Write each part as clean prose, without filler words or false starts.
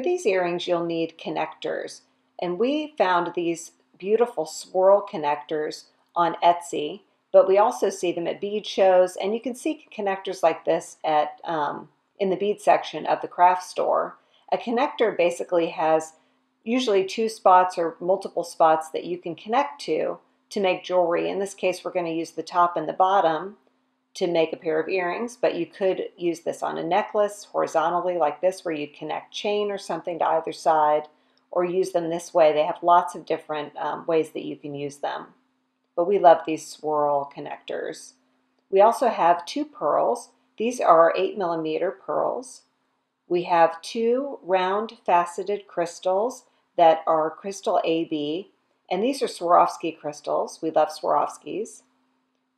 these earrings you'll need connectors, and we found these beautiful swirl connectors on Etsy, but we also see them at bead shows, and you can see connectors like this at in the bead section of the craft store. A connector basically has usually 2 spots or multiple spots that you can connect to make jewelry. In this case, we're going to use the top and the bottom to make a pair of earrings, but you could use this on a necklace horizontally like this, where you connect chain or something to either side, or use them this way. They have lots of different ways that you can use them. But we love these swirl connectors. We also have 2 pearls. These are 8mm pearls. We have 2 round faceted crystals that are crystal AB, and these are Swarovski crystals. We love Swarovskis.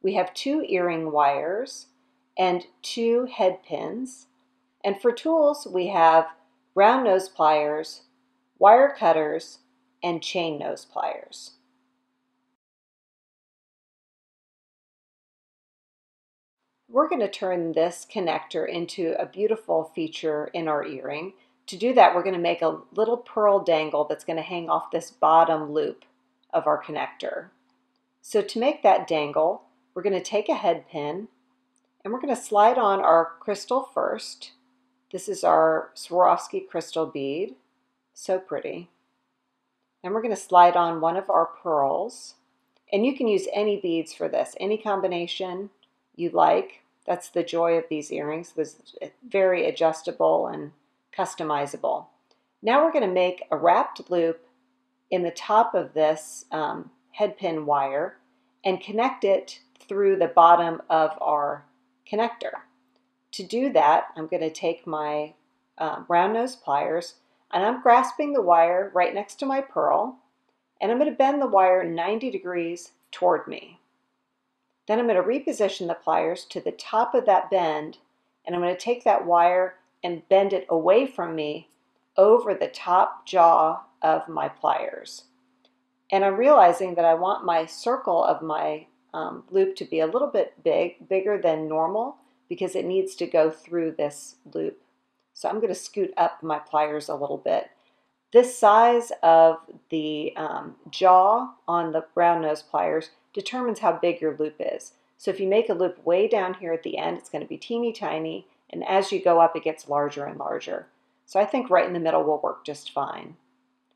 We have 2 earring wires and 2 head pins. And for tools, we have round nose pliers, wire cutters, and chain nose pliers. We're going to turn this connector into a beautiful feature in our earring. To do that, we're going to make a little pearl dangle that's going to hang off this bottom loop of our connector. So to make that dangle, we're going to take a head pin and we're going to slide on our crystal first. This is our Swarovski crystal bead. So pretty. Then we're going to slide on one of our pearls. And you can use any beads for this, any combination you like. That's the joy of these earrings. This is very adjustable and customizable. Now we're going to make a wrapped loop in the top of this head pin wire and connect it through the bottom of our connector. To do that, I'm going to take my round nose pliers and I'm grasping the wire right next to my pearl, and I'm going to bend the wire 90 degrees toward me. Then I'm going to reposition the pliers to the top of that bend, and I'm going to take that wire and bend it away from me over the top jaw of my pliers. And I'm realizing that I want my circle of my loop to be a little bit bigger than normal, because it needs to go through this loop. So I'm going to scoot up my pliers a little bit. This size of the jaw on the round nose pliers determines how big your loop is. So if you make a loop way down here at the end, it's going to be teeny tiny, and as you go up, it gets larger and larger. So I think right in the middle will work just fine.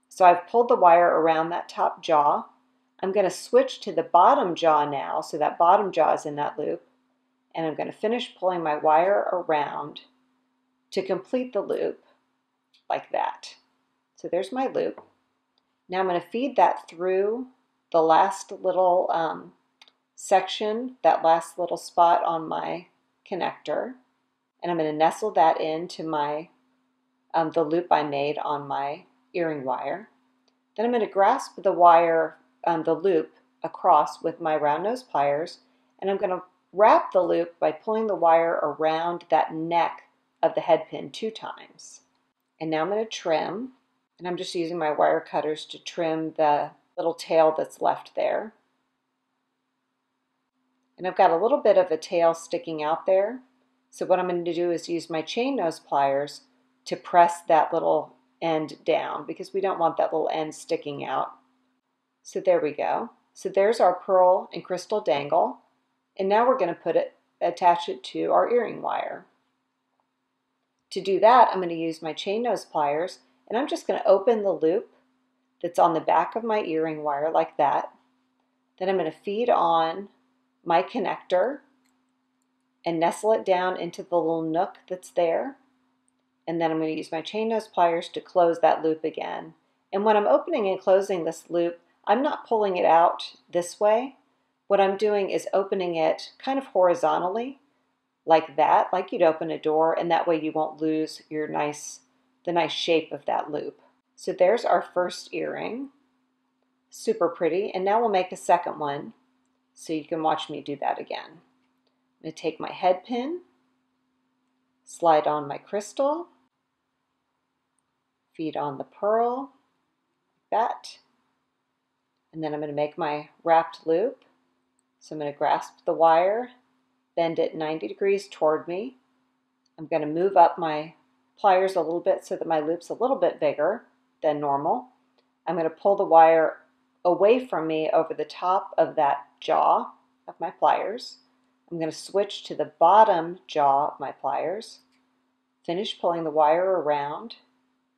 So I've pulled the wire around that top jaw. I'm going to switch to the bottom jaw now, so that bottom jaw is in that loop, and I'm going to finish pulling my wire around to complete the loop like that. So there's my loop. Now I'm going to feed that through the last little section, that last little spot on my connector, and I'm going to nestle that into my the loop I made on my earring wire. Then I'm going to grasp the wire, the loop across with my round nose pliers, and I'm going to wrap the loop by pulling the wire around that neck of the head pin 2 times. And now I'm going to trim, and I'm just using my wire cutters to trim the little tail that's left there. And I've got a little bit of a tail sticking out there, so what I'm going to do is use my chain nose pliers to press that little end down, because we don't want that little end sticking out. So there we go. So there's our pearl and crystal dangle, and now we're going to attach it to our earring wire. To do that, I'm going to use my chain nose pliers, and I'm just going to open the loop that's on the back of my earring wire like that. Then I'm going to feed on my connector and nestle it down into the little nook that's there. And then I'm going to use my chain nose pliers to close that loop again. And when I'm opening and closing this loop, I'm not pulling it out this way. What I'm doing is opening it kind of horizontally, like that, like you'd open a door, and that way you won't lose your the nice shape of that loop. So there's our first earring. Super pretty. And now we'll make a second one, so you can watch me do that again. I'm going to take my head pin, slide on my crystal, feed on the pearl, like that. And then I'm going to make my wrapped loop. So I'm going to grasp the wire, bend it 90 degrees toward me. I'm going to move up my pliers a little bit so that my loop's a little bit bigger than normal. I'm going to pull the wire away from me over the top of that jaw of my pliers. I'm going to switch to the bottom jaw of my pliers, finish pulling the wire around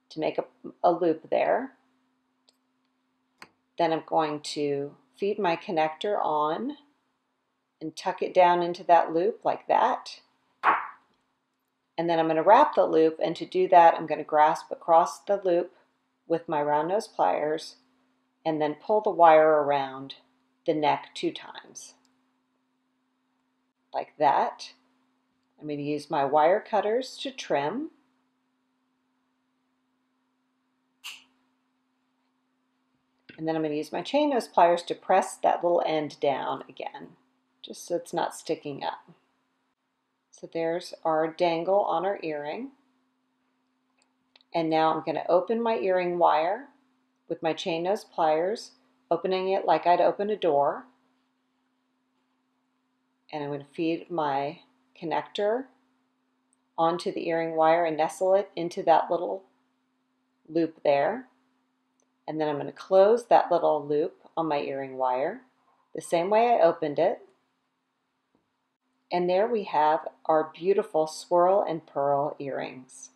to make a loop there. Then I'm going to feed my connector on and tuck it down into that loop like that. And then I'm going to wrap the loop, and to do that I'm going to grasp across the loop with my round nose pliers and then pull the wire around the neck 2 times. Like that. I'm going to use my wire cutters to trim. And then I'm going to use my chain nose pliers to press that little end down again, just so it's not sticking up. So there's our dangle on our earring. And now I'm going to open my earring wire with my chain nose pliers, opening it like I'd open a door. And I'm going to feed my connector onto the earring wire and nestle it into that little loop there. And then I'm going to close that little loop on my earring wire the same way I opened it. And there we have our beautiful swirl and pearl earrings.